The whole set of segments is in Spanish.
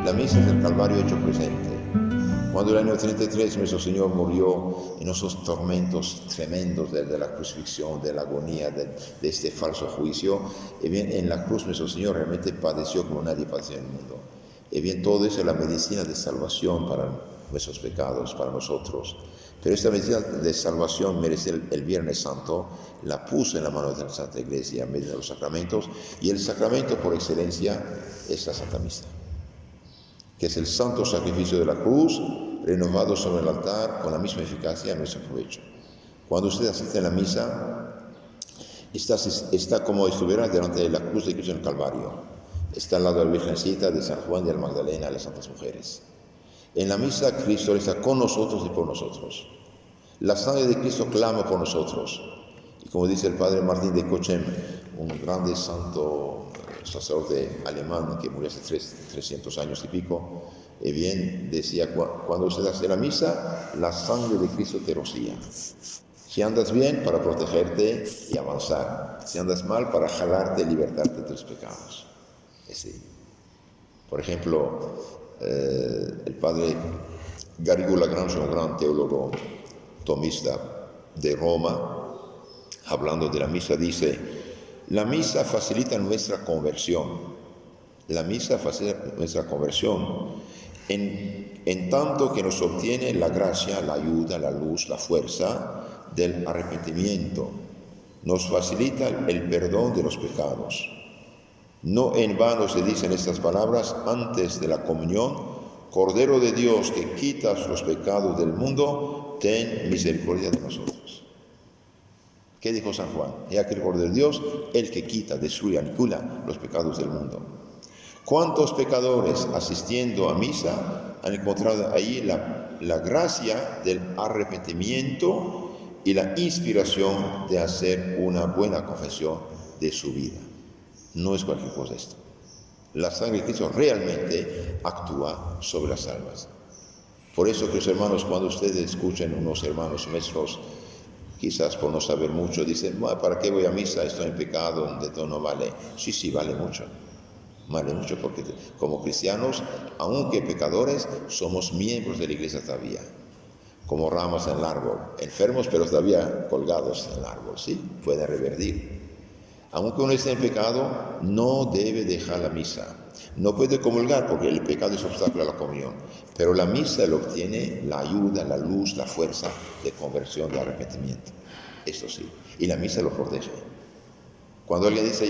la misa es el Calvario hecho presente. Cuando el año 33 nuestro Señor murió en esos tormentos tremendos de la crucifixión, de la agonía, de este falso juicio, y bien, en la cruz nuestro Señor realmente padeció como nadie padeció en el mundo. Y bien, todo eso es la medicina de salvación para nuestros pecados, para nosotros. Pero esta medicina de salvación merece el Viernes Santo, la puso en la mano de la Santa Iglesia en medio de los sacramentos, y el sacramento por excelencia es la Santa Misa, que es el santo sacrificio de la cruz, renovado sobre el altar con la misma eficacia a nuestro provecho. Cuando usted asiste a la misa, está como si estuviera delante de la cruz de Cristo en el Calvario. Está al lado de la Virgencita, de San Juan, de la Magdalena, de las Santas Mujeres. En la misa, Cristo está con nosotros y por nosotros. La sangre de Cristo clama por nosotros. Y como dice el padre Martín de Cochem, un grande santo sacerdote alemán que murió hace 300 años y pico, bien, decía, cuando usted hace la misa, la sangre de Cristo te rocía. Si andas bien, para protegerte y avanzar. Si andas mal, para jalarte y libertarte de tus pecados. Sí. Por ejemplo, el padre Garrigou Lagrange, un gran teólogo tomista de Roma, hablando de la misa, dice: la misa facilita nuestra conversión. La misa facilita nuestra conversión en tanto que nos obtiene la gracia, la ayuda, la luz, la fuerza del arrepentimiento. Nos facilita el perdón de los pecados. No en vano se dicen estas palabras antes de la comunión: Cordero de Dios que quitas los pecados del mundo, ten misericordia de nosotros. ¿Qué dijo San Juan? He aquí el Cordero de Dios, el que quita, destruye, aniquila los pecados del mundo. ¿Cuántos pecadores asistiendo a misa han encontrado ahí la gracia del arrepentimiento y la inspiración de hacer una buena confesión de su vida? No es cualquier cosa esto. La sangre de Cristo realmente actúa sobre las almas. Por eso, queridos hermanos, cuando ustedes escuchen unos hermanos nuestros, quizás por no saber mucho, dicen: ¿para qué voy a misa? Estoy en pecado, de todo no vale. Sí, vale mucho. Vale mucho porque como cristianos, aunque pecadores, somos miembros de la iglesia todavía. Como ramas en el árbol, enfermos pero todavía colgados en el árbol, ¿sí? Pueden revertir. Aunque uno esté en pecado, no debe dejar la misa. No puede comulgar porque el pecado es obstáculo a la comunión. Pero la misa le obtiene la ayuda, la luz, la fuerza de conversión, de arrepentimiento. Esto sí. Y la misa lo protege. Cuando alguien dice: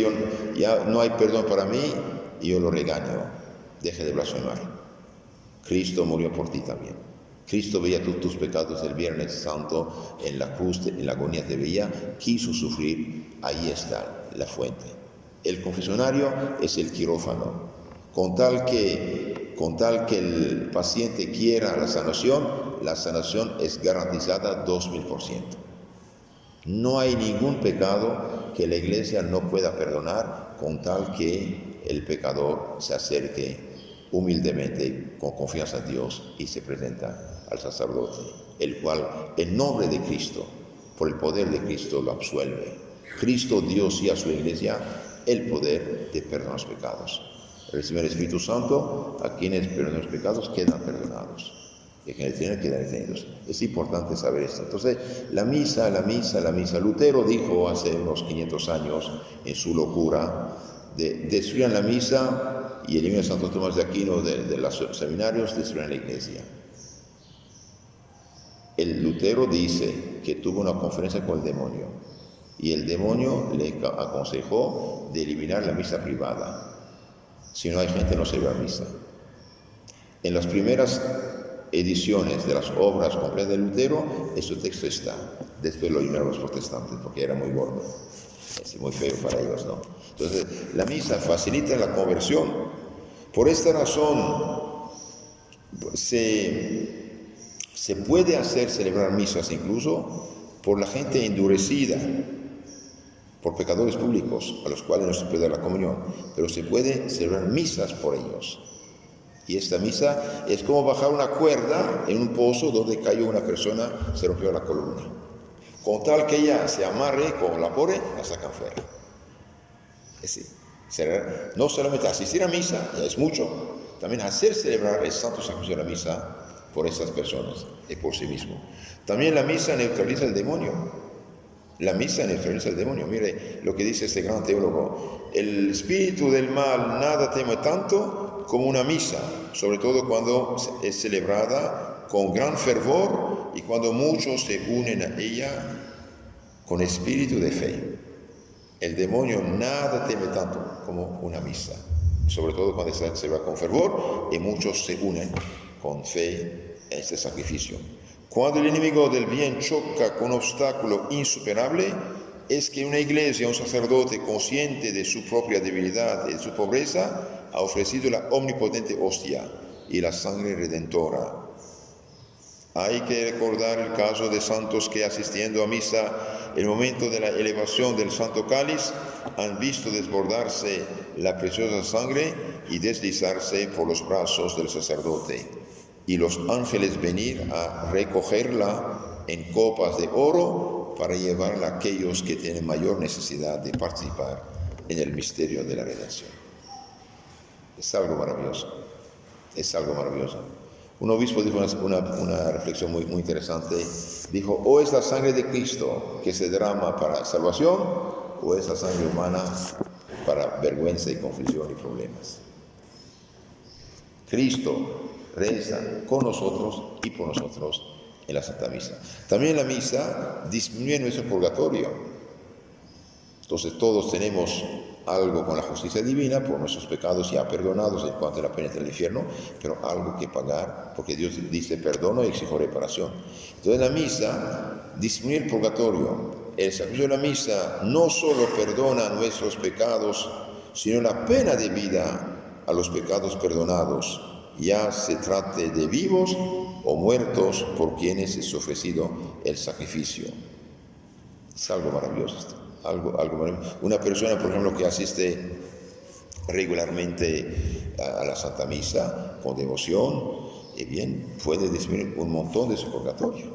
ya no hay perdón para mí, yo lo regaño: deje de blasfemar. Cristo murió por ti también. Cristo veía tus pecados el Viernes Santo en la cruz, en la agonía te veía, quiso sufrir, ahí está la fuente. El confesionario es el quirófano. Con tal que el paciente quiera la sanación es garantizada 2000%. No hay ningún pecado que la Iglesia no pueda perdonar con tal que el pecador se acerque humildemente, con confianza a Dios, y se presenta al sacerdote, el cual, en nombre de Cristo, por el poder de Cristo, lo absuelve. Cristo dio sí a su Iglesia el poder de perdonar los pecados. Reciben el Espíritu Santo, a quienes perdonan los pecados quedan perdonados, y a quienes tienen quedan detenidos. Es importante saber esto. Entonces, la misa. Lutero dijo hace unos 500 años, en su locura, destruyan la misa y eliminan a Santo Tomás de Aquino de los seminarios, destruyan la iglesia. El Lutero dice que tuvo una conferencia con el demonio y el demonio le aconsejó de eliminar la misa privada. Si no hay gente, no se va a misa. En las primeras ediciones de las obras completas de Lutero, este texto está. Después lo eliminaron los protestantes porque era muy gordo. Es muy feo para ellos, ¿no? Entonces, la misa facilita la conversión. Por esta razón, se puede hacer celebrar misas incluso por la gente endurecida, por pecadores públicos a los cuales no se puede dar la comunión, pero se puede celebrar misas por ellos. Y esta misa es como bajar una cuerda en un pozo donde cayó una persona, se rompió la columna. Con tal que ella se amarre con la pobre, la sacan fuera. Es decir, no solamente asistir a misa, ya es mucho, también hacer celebrar el santo sacrificio de la misa por estas personas y por sí mismo. También la misa neutraliza el demonio. La misa neutraliza el demonio. Mire lo que dice este gran teólogo. El espíritu del mal nada teme tanto como una misa, sobre todo cuando es celebrada con gran fervor y cuando muchos se unen a ella con espíritu de fe. El demonio nada teme tanto como una misa, sobre todo cuando se celebra con fervor y muchos se unen con fe a este sacrificio. Cuando el enemigo del bien choca con un obstáculo insuperable, es que una iglesia, un sacerdote consciente de su propia debilidad y de su pobreza, ha ofrecido la omnipotente hostia y la sangre redentora. Hay que recordar el caso de santos que, asistiendo a misa, en el momento de la elevación del santo cáliz, han visto desbordarse la preciosa sangre y deslizarse por los brazos del sacerdote, y los ángeles venir a recogerla en copas de oro para llevarla a aquellos que tienen mayor necesidad de participar en el misterio de la redención. Es algo maravilloso, es algo maravilloso. Un obispo dijo una reflexión muy interesante. Dijo, o es la sangre de Cristo que se derrama para salvación, o es la sangre humana para vergüenza y confusión y problemas. Cristo reza con nosotros y por nosotros en la Santa Misa. También la misa disminuye nuestro purgatorio. Entonces todos tenemos algo con la justicia divina por nuestros pecados ya perdonados en cuanto a la pena del infierno, pero algo que pagar, porque Dios dice perdono y exijo reparación. Entonces la misa disminuye el purgatorio. El sacrificio de la misa no solo perdona nuestros pecados, sino la pena de vida a los pecados perdonados, ya se trate de vivos o muertos por quienes es ofrecido el sacrificio. Es algo maravilloso esto. Algo maravilloso. Una persona, por ejemplo, que asiste regularmente a la Santa Misa con devoción, bien, puede disminuir un montón de su purgatorio.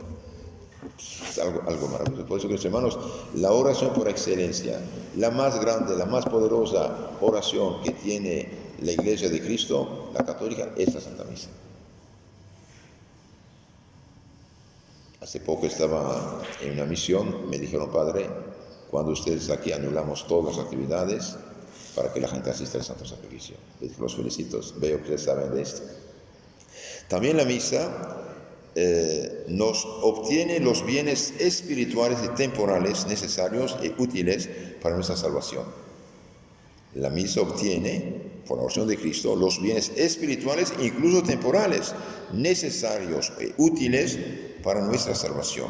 Es algo maravilloso. Por eso, queridos hermanos, la oración por excelencia, la más grande, la más poderosa oración que tiene la Iglesia de Cristo, la católica, es la Santa Misa. Hace poco estaba en una misión, me dijeron, padre, cuando ustedes aquí anulamos todas las actividades para que la gente asista al Santo Sacrificio. Les dije, los felicito, veo que ustedes saben de esto. También la misa nos obtiene los bienes espirituales y temporales necesarios y útiles para nuestra salvación. La misa obtiene, por la oración de Cristo, los bienes espirituales e incluso temporales necesarios y útiles para nuestra salvación.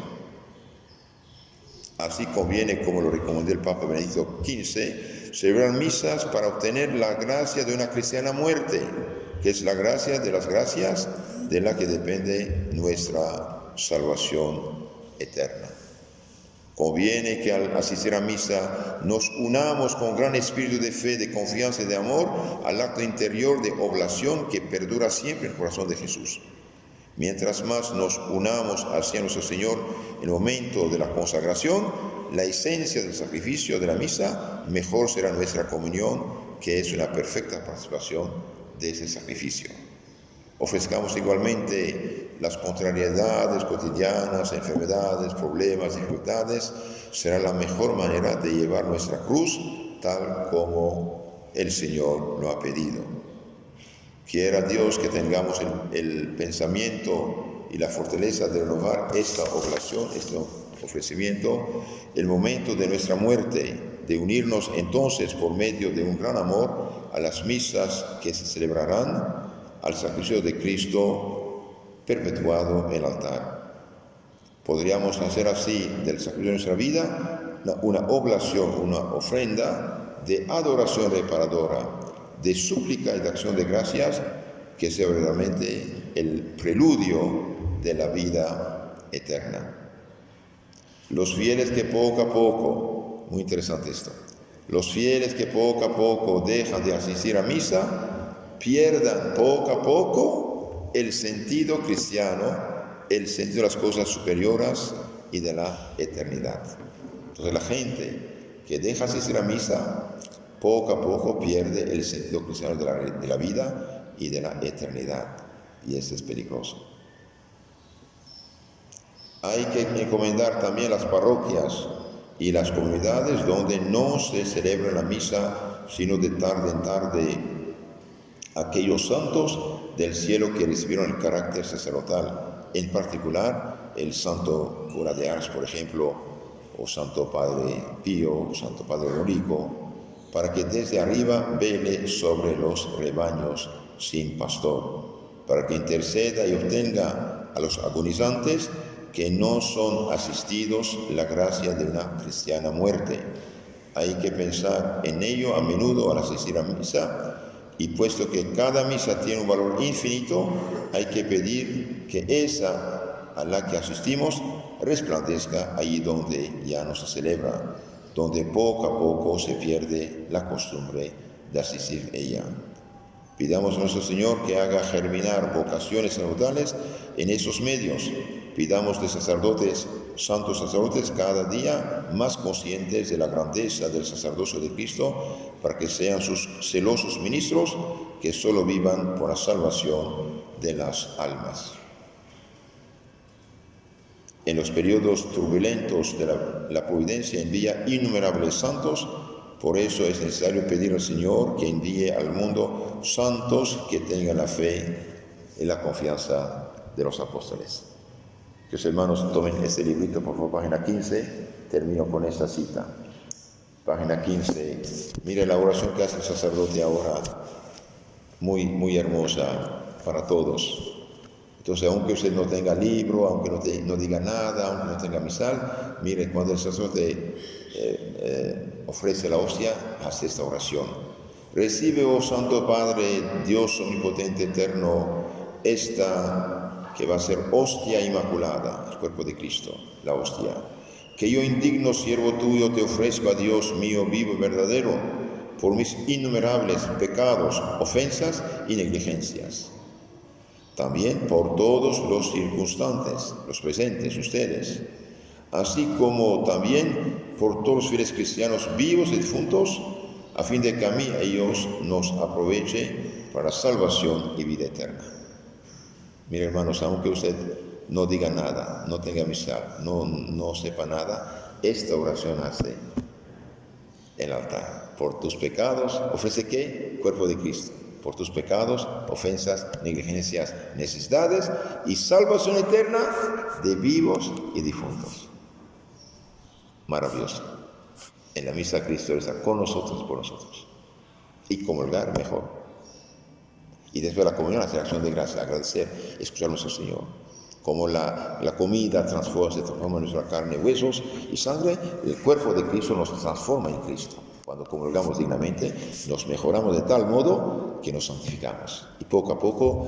Así conviene, como lo recomendó el Papa Benedicto XV, celebrar misas para obtener la gracia de una cristiana muerte, que es la gracia de las gracias de la que depende nuestra salvación eterna. Conviene que al asistir a misa nos unamos con gran espíritu de fe, de confianza y de amor al acto interior de oblación que perdura siempre en el corazón de Jesús. Mientras más nos unamos hacia nuestro Señor en el momento de la consagración, la esencia del sacrificio de la misa, mejor será nuestra comunión, que es una perfecta participación de ese sacrificio. Ofrezcamos igualmente las contrariedades cotidianas, enfermedades, problemas, dificultades. Será la mejor manera de llevar nuestra cruz tal como el Señor lo ha pedido. Quiera Dios que tengamos el pensamiento y la fortaleza de renovar esta oblación, este ofrecimiento, el momento de nuestra muerte, de unirnos entonces por medio de un gran amor a las misas que se celebrarán, al sacrificio de Cristo perpetuado en el altar. Podríamos hacer así del sacrificio de nuestra vida una oblación, una ofrenda de adoración reparadora, de súplica y de acción de gracias, que sea verdaderamente el preludio de la vida eterna. Los fieles que poco a poco, muy interesante esto, los fieles que poco a poco dejan de asistir a misa, pierdan poco a poco el sentido cristiano, el sentido de las cosas superiores y de la eternidad. Entonces la gente que deja de asistir a misa, poco a poco pierde el sentido cristiano de la vida y de la eternidad. Y esto es peligroso. Hay que encomendar también las parroquias y las comunidades donde no se celebra la misa, sino de tarde en tarde, aquellos santos del cielo que recibieron el carácter sacerdotal, en particular el santo cura de Ars, por ejemplo, o santo padre Pío, o santo padre Dorico, para que desde arriba vele sobre los rebaños sin pastor, para que interceda y obtenga a los agonizantes que no son asistidos la gracia de una cristiana muerte. Hay que pensar en ello a menudo al asistir a misa, y puesto que cada misa tiene un valor infinito, hay que pedir que esa a la que asistimos resplandezca allí donde ya no se celebra, donde poco a poco se pierde la costumbre de asistir a ella. Pidamos a nuestro Señor que haga germinar vocaciones sacerdotales en esos medios. Pidamos de sacerdotes, santos sacerdotes, cada día más conscientes de la grandeza del sacerdocio de Cristo, para que sean sus celosos ministros que solo vivan por la salvación de las almas. En los periodos turbulentos de la providencia envía innumerables santos. Por eso es necesario pedir al Señor que envíe al mundo santos que tengan la fe y la confianza de los apóstoles. Que los hermanos tomen este librito, por favor, página 15. Termino con esta cita. Página 15. Mire la oración que hace el sacerdote ahora, muy, muy hermosa para todos. Entonces, aunque usted no tenga libro, aunque no diga nada, aunque no tenga misal, mire, cuando el sacerdote ofrece la hostia, hace esta oración. Recibe, oh Santo Padre, Dios omnipotente eterno, esta que va a ser hostia inmaculada, el cuerpo de Cristo, la hostia, que yo, indigno siervo tuyo, te ofrezco a Dios mío vivo y verdadero, por mis innumerables pecados, ofensas y negligencias. También por todos los circunstantes, los presentes, ustedes, así como también por todos los fieles cristianos vivos y difuntos, a fin de que a mí ellos nos aproveche para salvación y vida eterna. Mire, hermanos, aunque usted no diga nada, no tenga misal, no sepa nada, esta oración hace el altar. Por tus pecados, ofrece ¿qué? Cuerpo de Cristo. Por tus pecados, ofensas, negligencias, necesidades y salvación eterna de vivos y difuntos. Maravilloso. En la misa Cristo está con nosotros, por nosotros. Y comulgar mejor. Y después de la comunión, hacer acción de gracia, agradecer, escuchar a nuestro Señor. Como la comida se transforma en nuestra carne, huesos y sangre, el cuerpo de Cristo nos transforma en Cristo. Cuando comulgamos dignamente, nos mejoramos de tal modo que nos santificamos. Y poco a poco,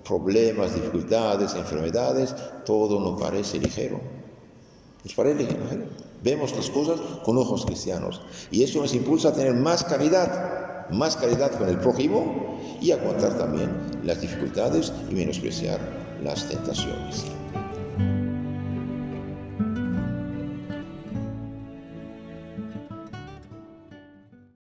problemas, dificultades, enfermedades, todo nos parece ligero. ¿Nos parece ligero? Vemos las cosas con ojos cristianos. Y eso nos impulsa a tener más caridad con el prójimo y aguantar también las dificultades y menospreciar las tentaciones.